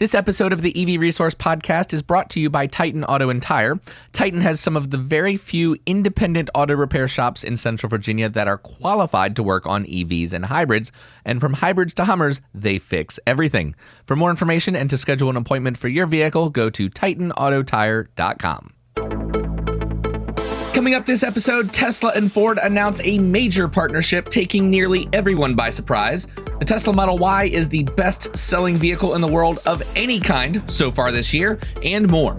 This episode of the EV Resource Podcast is brought to you by Titan Auto and Tire. Titan has some of the very few independent auto repair shops in Central Virginia that are qualified to work on EVs and hybrids. And from hybrids to Hummers, they fix everything. For more information and to schedule an appointment for your vehicle, go to TitanAutoTire.com. Coming up this episode, Tesla and Ford announce a major partnership taking nearly everyone by surprise. The Tesla Model Y is the best-selling vehicle in the world of any kind so far this year, and more.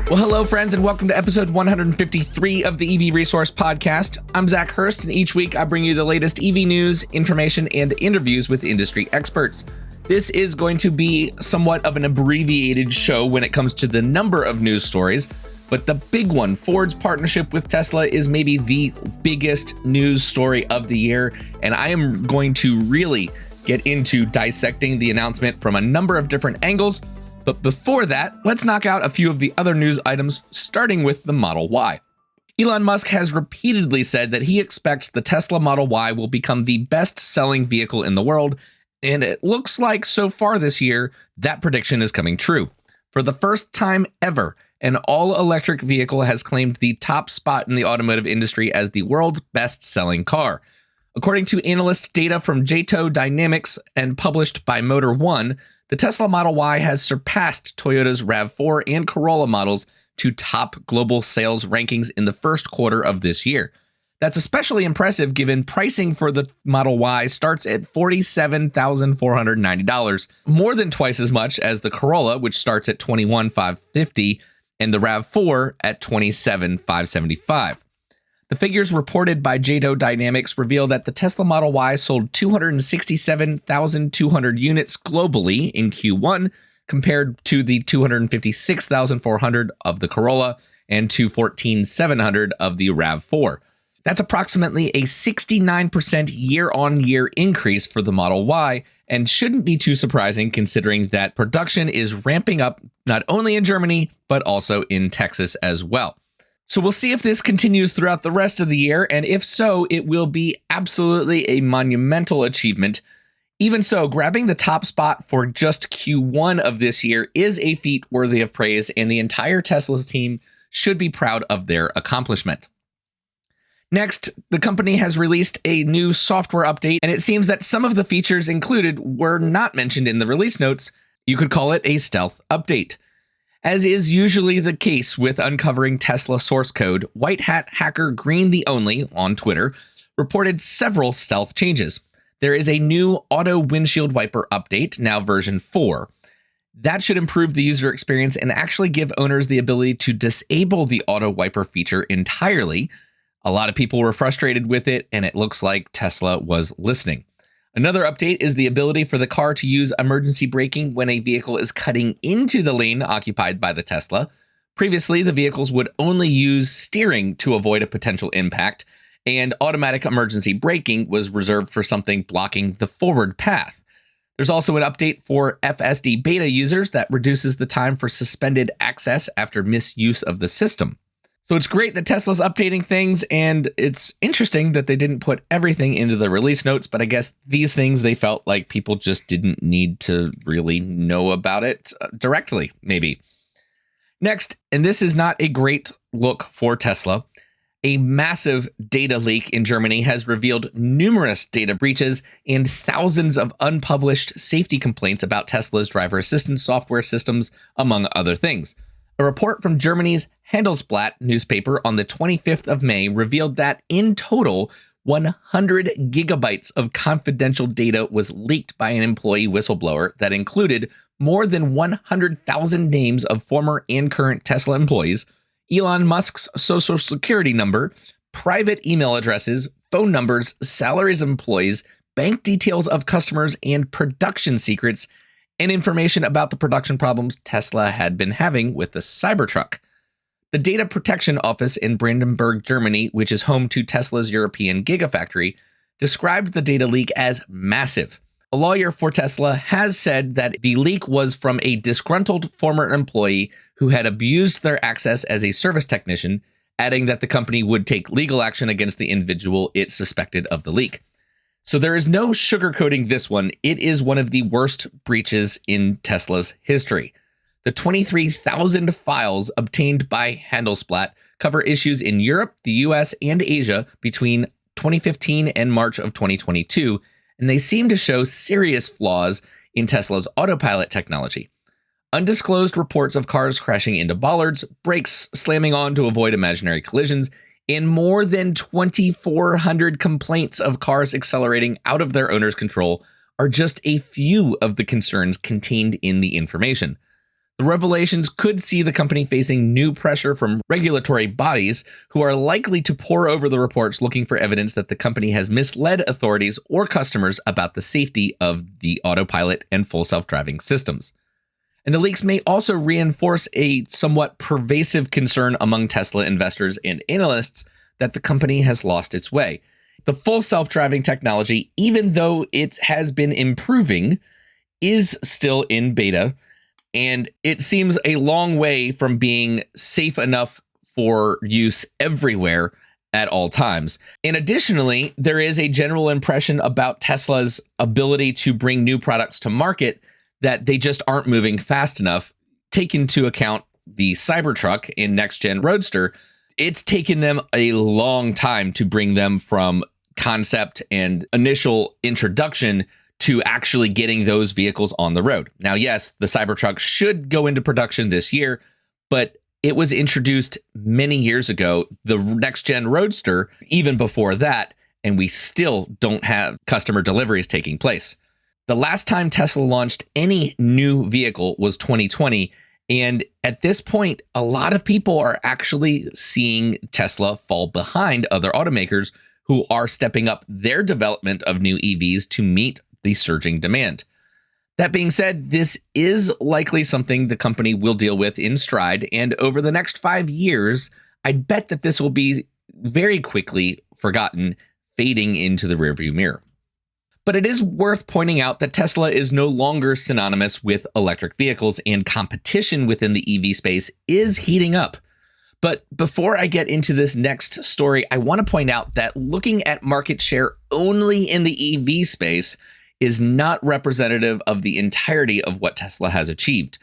Well, hello, friends, and welcome to episode 153 of the EV Resource Podcast. I'm Zach Hurst, and each week I bring you the latest EV news, information, and interviews with industry experts. This is going to be somewhat of an abbreviated show when it comes to the number of news stories, but the big one, Ford's partnership with Tesla, is maybe the biggest news story of the year, and I am going to really get into dissecting the announcement from a number of different angles. But before that, let's knock out a few of the other news items, starting with the Model Y. Elon Musk has repeatedly said that he expects the Tesla Model Y will become the best-selling vehicle in the world, and it looks like so far this year, that prediction is coming true. For the first time ever, an all-electric vehicle has claimed the top spot in the automotive industry as the world's best-selling car. According to analyst data from JATO Dynamics and published by Motor One, the Tesla Model Y has surpassed Toyota's RAV4 and Corolla models to top global sales rankings in the first quarter of this year. That's especially impressive given pricing for the Model Y starts at $47,490, more than twice as much as the Corolla, which starts at $21,550, and the RAV4 at $27,575. The figures reported by JATO Dynamics reveal that the Tesla Model Y sold 267,200 units globally in Q1, compared to the 256,400 of the Corolla and 214,700 of the RAV4. That's approximately a 69% year-on-year increase for the Model Y, and shouldn't be too surprising considering that production is ramping up not only in Germany, but also in Texas as well. So we'll see if this continues throughout the rest of the year, and if so, it will be absolutely a monumental achievement. Even so, grabbing the top spot for just Q1 of this year is a feat worthy of praise, and the entire Tesla's team should be proud of their accomplishment. Next, the company has released a new software update, and it seems that some of the features included were not mentioned in the release notes. You could call it a stealth update. As is usually the case with uncovering Tesla source code, white hat hacker Green the Only on Twitter reported several stealth changes. There is a new auto windshield wiper update, now version 4. That should improve the user experience and actually give owners the ability to disable the auto wiper feature entirely. A lot of people were frustrated with it, and it looks like Tesla was listening. Another update is the ability for the car to use emergency braking when a vehicle is cutting into the lane occupied by the Tesla. Previously, the vehicles would only use steering to avoid a potential impact, and automatic emergency braking was reserved for something blocking the forward path. There's also an update for FSD beta users that reduces the time for suspended access after misuse of the system. So it's great that Tesla's updating things, and it's interesting that they didn't put everything into the release notes, but I guess these things they felt like people just didn't need to really know about it directly, maybe. Next, and this is not a great look for Tesla, a massive data leak in Germany has revealed numerous data breaches and thousands of unpublished safety complaints about Tesla's driver assistance software systems, among other things. A report from Germany's Handelsblatt newspaper on the 25th of May revealed that in total, 100 gigabytes of confidential data was leaked by an employee whistleblower that included more than 100,000 names of former and current Tesla employees, Elon Musk's social security number, private email addresses, phone numbers, salaries of employees, bank details of customers, and production secrets, and information about the production problems Tesla had been having with the Cybertruck. The Data Protection Office in Brandenburg, Germany, which is home to Tesla's European Gigafactory, described the data leak as massive. A lawyer for Tesla has said that the leak was from a disgruntled former employee who had abused their access as a service technician, adding that the company would take legal action against the individual it suspected of the leak. So there is no sugarcoating this one. It is one of the worst breaches in Tesla's history. The 23,000 files obtained by Handelsblatt cover issues in Europe, the US, and Asia between 2015 and March of 2022, and they seem to show serious flaws in Tesla's autopilot technology. Undisclosed reports of cars crashing into bollards, brakes slamming on to avoid imaginary collisions, and more than 2,400 complaints of cars accelerating out of their owner's control are just a few of the concerns contained in the information. The revelations could see the company facing new pressure from regulatory bodies who are likely to pore over the reports looking for evidence that the company has misled authorities or customers about the safety of the autopilot and full self-driving systems. And the leaks may also reinforce a somewhat pervasive concern among Tesla investors and analysts that the company has lost its way. The full self-driving technology, even though it has been improving, is still in beta, and it seems a long way from being safe enough for use everywhere at all times. And additionally, there is a general impression about Tesla's ability to bring new products to market that they just aren't moving fast enough. Take into account the Cybertruck and next-gen Roadster, it's taken them a long time to bring them from concept and initial introduction to actually getting those vehicles on the road. Now, yes, the Cybertruck should go into production this year, but it was introduced many years ago. The next-gen Roadster, even before that, and we still don't have customer deliveries taking place. The last time Tesla launched any new vehicle was 2020, and at this point, a lot of people are actually seeing Tesla fall behind other automakers who are stepping up their development of new EVs to meet the surging demand. That being said, this is likely something the company will deal with in stride, and over the next 5 years, I'd bet that this will be very quickly forgotten, fading into the rearview mirror. But it is worth pointing out that Tesla is no longer synonymous with electric vehicles, and competition within the EV space is heating up. But before I get into this next story, I want to point out that looking at market share only in the EV space is not representative of the entirety of what Tesla has achieved.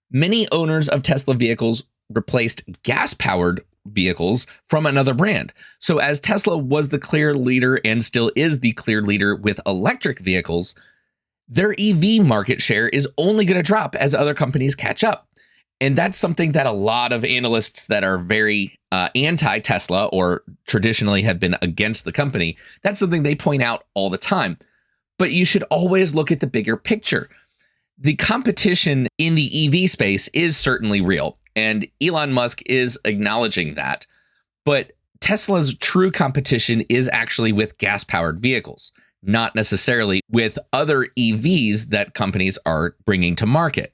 Many owners of Tesla vehicles replaced gas-powered vehicles from another brand. So as Tesla was the clear leader and still is the clear leader with electric vehicles, their EV market share is only going to drop as other companies catch up. And that's something that a lot of analysts that are very anti-Tesla or traditionally have been against the company, that's something they point out all the time. But you should always look at the bigger picture. The competition in the EV space is certainly real, and Elon Musk is acknowledging that. But Tesla's true competition is actually with gas-powered vehicles, not necessarily with other EVs that companies are bringing to market.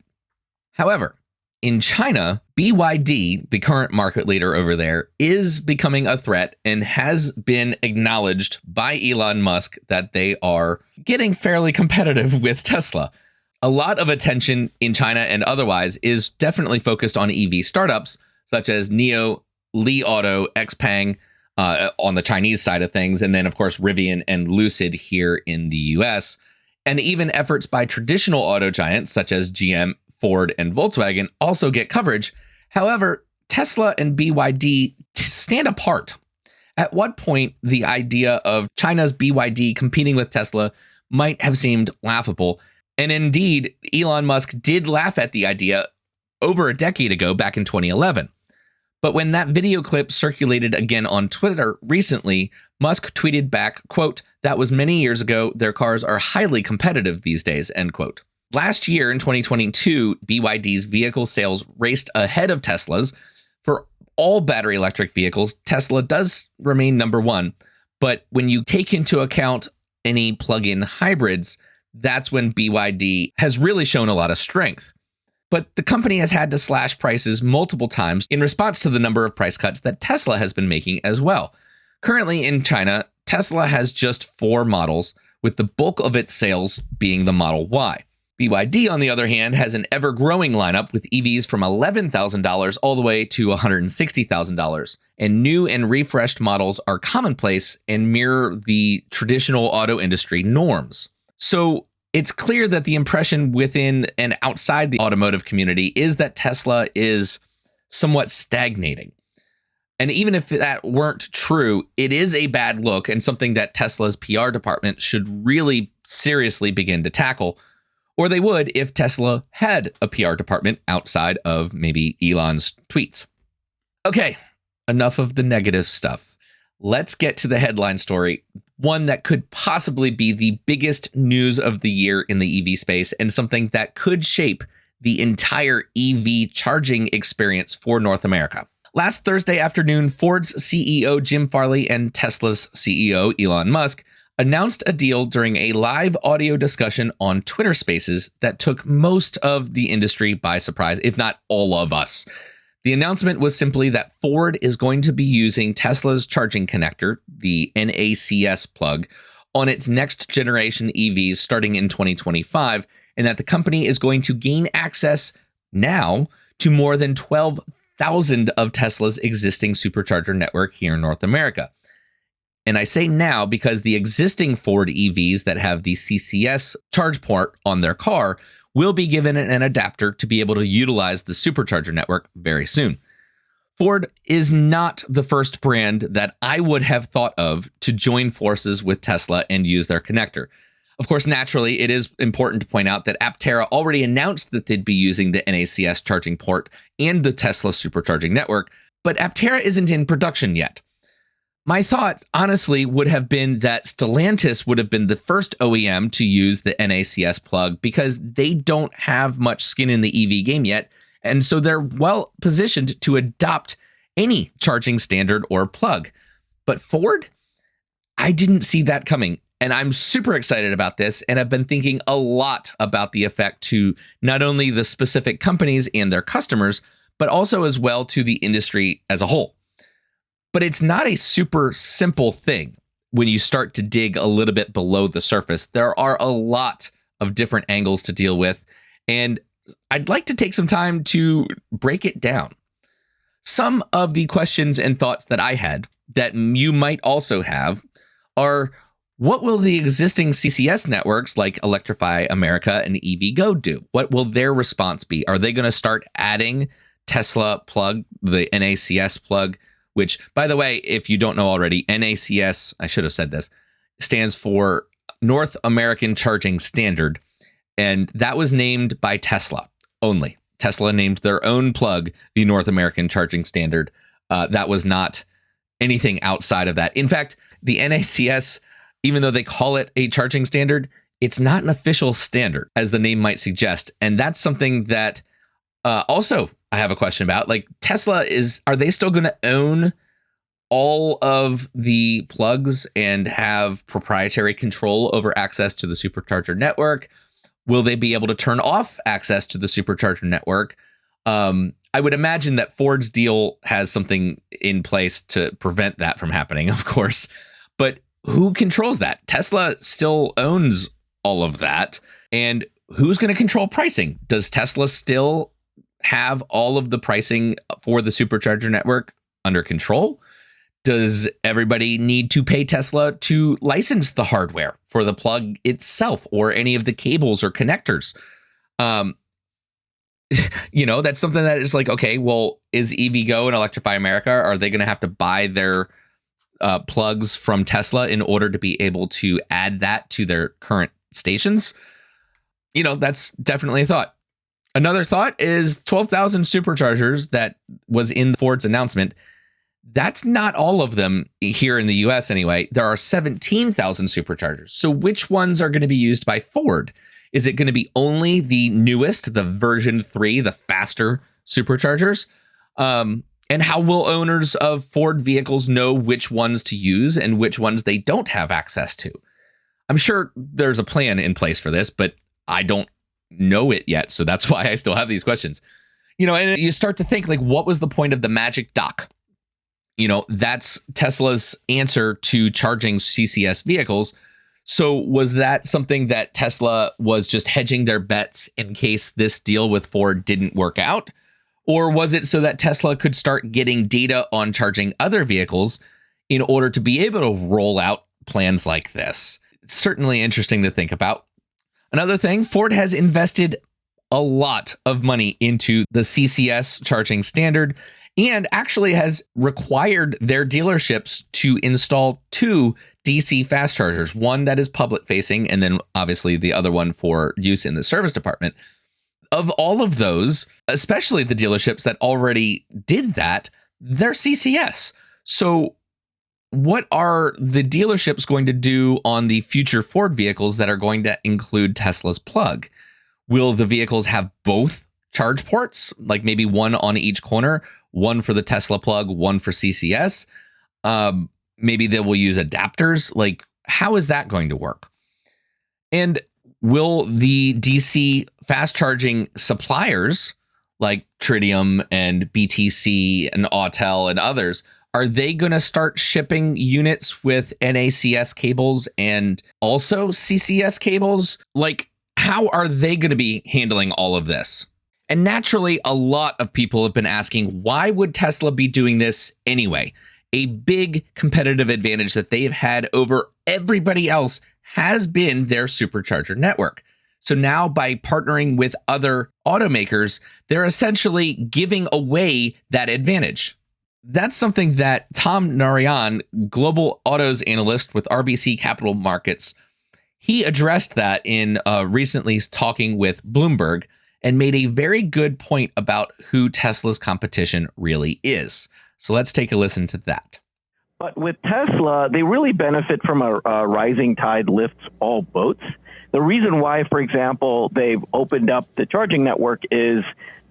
However, in China, BYD, the current market leader over there, is becoming a threat and has been acknowledged by Elon Musk that they are getting fairly competitive with Tesla. A lot of attention in China and otherwise is definitely focused on EV startups such as NIO, Li Auto, XPeng on the Chinese side of things, and then, of course, Rivian and Lucid here in the US, and even efforts by traditional auto giants such as GM, Ford, and Volkswagen also get coverage. However, Tesla and BYD stand apart. At what point the idea of China's BYD competing with Tesla might have seemed laughable. And indeed, Elon Musk did laugh at the idea over a decade ago, back in 2011. But when that video clip circulated again on Twitter recently, Musk tweeted back, quote, "That was many years ago. Their cars are highly competitive these days," end quote. Last year in 2022, BYD's vehicle sales raced ahead of Tesla's. For all battery electric vehicles, Tesla does remain number one. But when you take into account any plug-in hybrids, that's when BYD has really shown a lot of strength. But the company has had to slash prices multiple times in response to the number of price cuts that Tesla has been making as well. Currently in China, Tesla has just 4 models, with the bulk of its sales being the Model Y. BYD, on the other hand, has an ever-growing lineup with EVs from $11,000 all the way to $160,000. And new and refreshed models are commonplace and mirror the traditional auto industry norms. So it's clear that the impression within and outside the automotive community is that Tesla is somewhat stagnating. And even if that weren't true, it is a bad look and something that Tesla's PR department should really seriously begin to tackle. Or they would if Tesla had a PR department outside of maybe Elon's tweets. Okay, enough of the negative stuff. Let's get to the headline story, one that could possibly be the biggest news of the year in the EV space and something that could shape the entire EV charging experience for North America. Last Thursday afternoon, Ford's CEO Jim Farley and Tesla's CEO Elon Musk announced a deal during a live audio discussion on Twitter Spaces that took most of the industry by surprise, if not all of us. The announcement was simply that Ford is going to be using Tesla's charging connector, the NACS plug, on its next generation EVs starting in 2025, and that the company is going to gain access now to more than 12,000 of Tesla's existing supercharger network here in North America. And I say now because the existing Ford EVs that have the CCS charge port on their car will be given an adapter to be able to utilize the supercharger network very soon. Ford is not the first brand that I would have thought of to join forces with Tesla and use their connector. Of course, naturally, it is important to point out that Aptera already announced that they'd be using the NACS charging port and the Tesla supercharging network, but Aptera isn't in production yet. My thought, honestly, would have been that Stellantis would have been the first OEM to use the NACS plug because they don't have much skin in the EV game yet, and so they're well positioned to adopt any charging standard or plug. But Ford? I didn't see that coming, and I'm super excited about this, and I've been thinking a lot about the effect to not only the specific companies and their customers, but also as well to the industry as a whole. But it's not a super simple thing when you start to dig a little bit below the surface. There are a lot of different angles to deal with, and I'd like to take some time to break it down. Some of the questions and thoughts that I had that you might also have are, what will the existing CCS networks like Electrify America and EVgo do? What will their response be? Are they going to start adding Tesla plug, the NACS plug? Which, by the way, if you don't know already, NACS, I should have said this, stands for North American Charging Standard. And that was named by Tesla only. Tesla named their own plug the North American Charging Standard. That was not anything outside of that. In fact, the NACS, even though they call it a charging standard, it's not an official standard, as the name might suggest. And that's something that also I have a question about. Like, Tesla are they still going to own all of the plugs and have proprietary control over access to the supercharger network? Will they be able to turn off access to the supercharger network? I would imagine that Ford's deal has something in place to prevent that from happening, of course. But who controls that? Tesla still owns all of that. And who's going to control pricing? Does Tesla still have all of the pricing for the supercharger network under control? Does everybody need to pay Tesla to license the hardware for the plug itself or any of the cables or connectors? That's something that is like, okay, well, is EVgo and Electrify America, are they going to have to buy their plugs from Tesla in order to be able to add that to their current stations? That's definitely a thought. Another thought is 12,000 superchargers that was in Ford's announcement. That's not all of them here in the US anyway. There are 17,000 superchargers. So which ones are going to be used by Ford? Is it going to be only the newest, the version 3, the faster superchargers? And how will owners of Ford vehicles know which ones to use and which ones they don't have access to? I'm sure there's a plan in place for this, but I don't know it yet. So that's why I still have these questions. And you start to think, like, what was the point of the magic dock? That's Tesla's answer to charging CCS vehicles. So was that something that Tesla was just hedging their bets in case this deal with Ford didn't work out? Or was it so that Tesla could start getting data on charging other vehicles in order to be able to roll out plans like this? It's certainly interesting to think about. Another thing, Ford has invested a lot of money into the CCS charging standard and actually has required their dealerships to install 2 DC fast chargers, one that is public facing, and then obviously the other one for use in the service department. Of all of those, especially the dealerships that already did that, they're CCS. So what are the dealerships going to do on the future Ford vehicles that are going to include Tesla's plug? Will the vehicles have both charge ports, like maybe one on each corner, one for the Tesla plug, one for CCS? Maybe they will use adapters. Like, how is that going to work? And will the DC fast charging suppliers like Tritium and BTC and Autel and others, are they going to start shipping units with NACS cables and also CCS cables? Like, how are they going to be handling all of this? And naturally, a lot of people have been asking, why would Tesla be doing this anyway? A big competitive advantage that they've had over everybody else has been their supercharger network. So now by partnering with other automakers, they're essentially giving away that advantage. That's something that Tom Narayan, global autos analyst with RBC Capital Markets, he addressed that in recently talking with Bloomberg and made a very good point about who Tesla's competition really is. So let's take a listen to that. But with Tesla, they really benefit from a rising tide lifts all boats. The reason why, for example, they've opened up the charging network is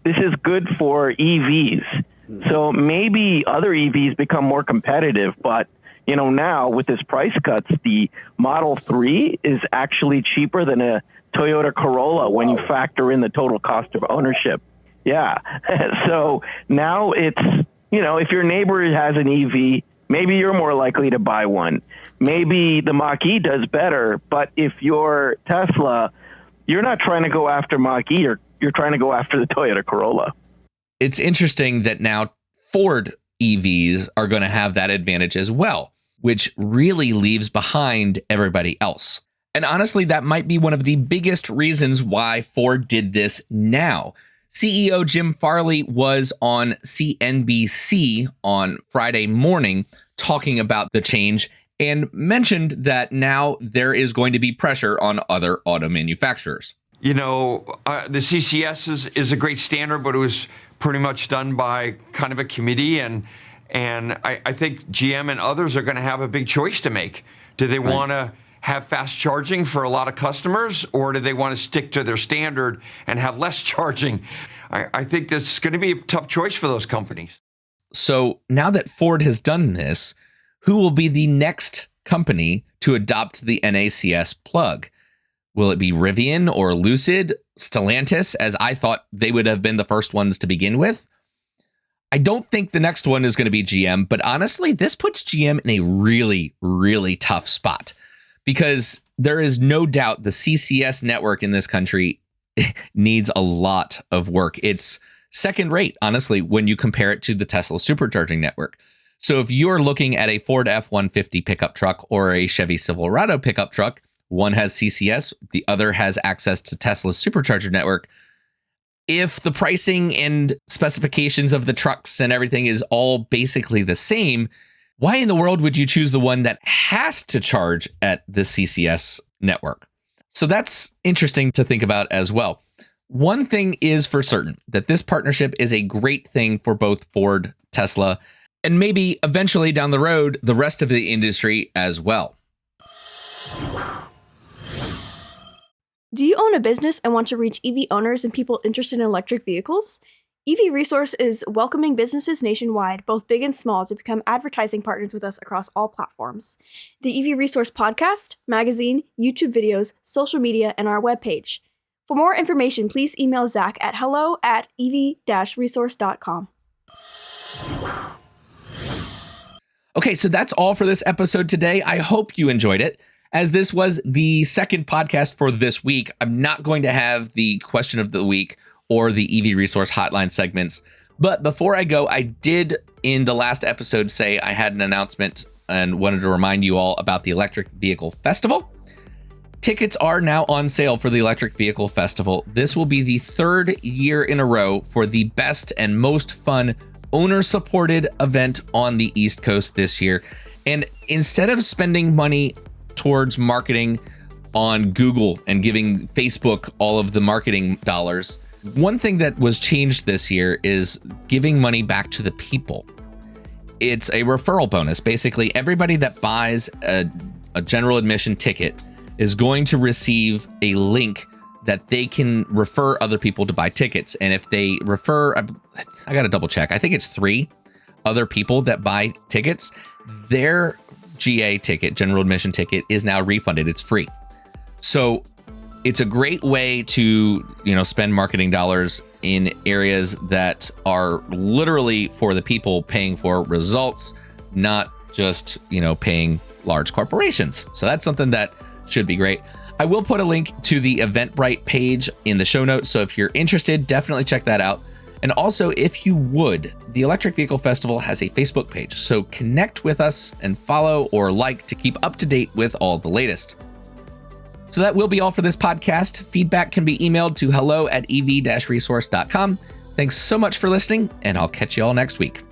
this is good for EVs. So maybe other EVs become more competitive, but now with this price cuts, the Model 3 is actually cheaper than a Toyota Corolla when you factor in the total cost of ownership. Yeah. So now it's, if your neighbor has an EV, maybe you're more likely to buy one. Maybe the Mach-E does better, but if you're Tesla, you're not trying to go after Mach-E, you're trying to go after the Toyota Corolla. It's interesting that now Ford EVs are going to have that advantage as well, which really leaves behind everybody else. And honestly, that might be one of the biggest reasons why Ford did this now. CEO Jim Farley was on CNBC on Friday morning talking about the change and mentioned that now there is going to be pressure on other auto manufacturers. The CCS is a great standard, but it was pretty much done by kind of a committee. And I think GM and others are going to have a big choice to make. Do they want to have fast charging for a lot of customers, or do they want to stick to their standard and have less charging? I think that's going to be a tough choice for those companies. So now that Ford has done this, who will be the next company to adopt the NACS plug? Will it be Rivian or Lucid, Stellantis, as I thought they would have been the first ones to begin with? I don't think the next one is going to be GM, but honestly, this puts GM in a really, really tough spot because there is no doubt the CCS network in this country needs a lot of work. It's second rate, honestly, when you compare it to the Tesla supercharging network. So if you're looking at a Ford F-150 pickup truck or a Chevy Silverado pickup truck, one has CCS, the other has access to Tesla's supercharger network. If the pricing and specifications of the trucks and everything is all basically the same, why in the world would you choose the one that has to charge at the CCS network? So that's interesting to think about as well. One thing is for certain, that this partnership is a great thing for both Ford, Tesla, and maybe eventually down the road, the rest of the industry as well. Do you own a business and want to reach EV owners and people interested in electric vehicles? EV Resource is welcoming businesses nationwide, both big and small, to become advertising partners with us across all platforms. The EV Resource podcast, magazine, YouTube videos, social media, and our webpage. For more information, please email Zach at hello@ev-resource.com. Okay, so that's all for this episode today. I hope you enjoyed it. As this was the second podcast for this week, I'm not going to have the question of the week or the EV resource hotline segments. But before I go, I did in the last episode say I had an announcement and wanted to remind you all about the Electric Vehicle Festival. Tickets are now on sale for the Electric Vehicle Festival. This will be the third year in a row for the best and most fun owner-supported event on the East Coast this year. And instead of spending money towards marketing on Google and giving Facebook all of the marketing dollars, one thing that was changed this year is giving money back to the people. It's a referral bonus. Basically, everybody that buys a general admission ticket is going to receive a link that they can refer other people to buy tickets. And if they refer, I got to double check. I think it's 3 other people that buy tickets, their GA ticket, general admission ticket, is now refunded. It's free. So it's a great way to, spend marketing dollars in areas that are literally for the people paying for results, not just, paying large corporations. So that's something that should be great. I will put a link to the Eventbrite page in the show notes. So if you're interested, definitely check that out. And also, if you would, the Electric Vehicle Festival has a Facebook page. So connect with us and follow or like to keep up to date with all the latest. So that will be all for this podcast. Feedback can be emailed to hello@ev-resource.com. Thanks so much for listening, and I'll catch you all next week.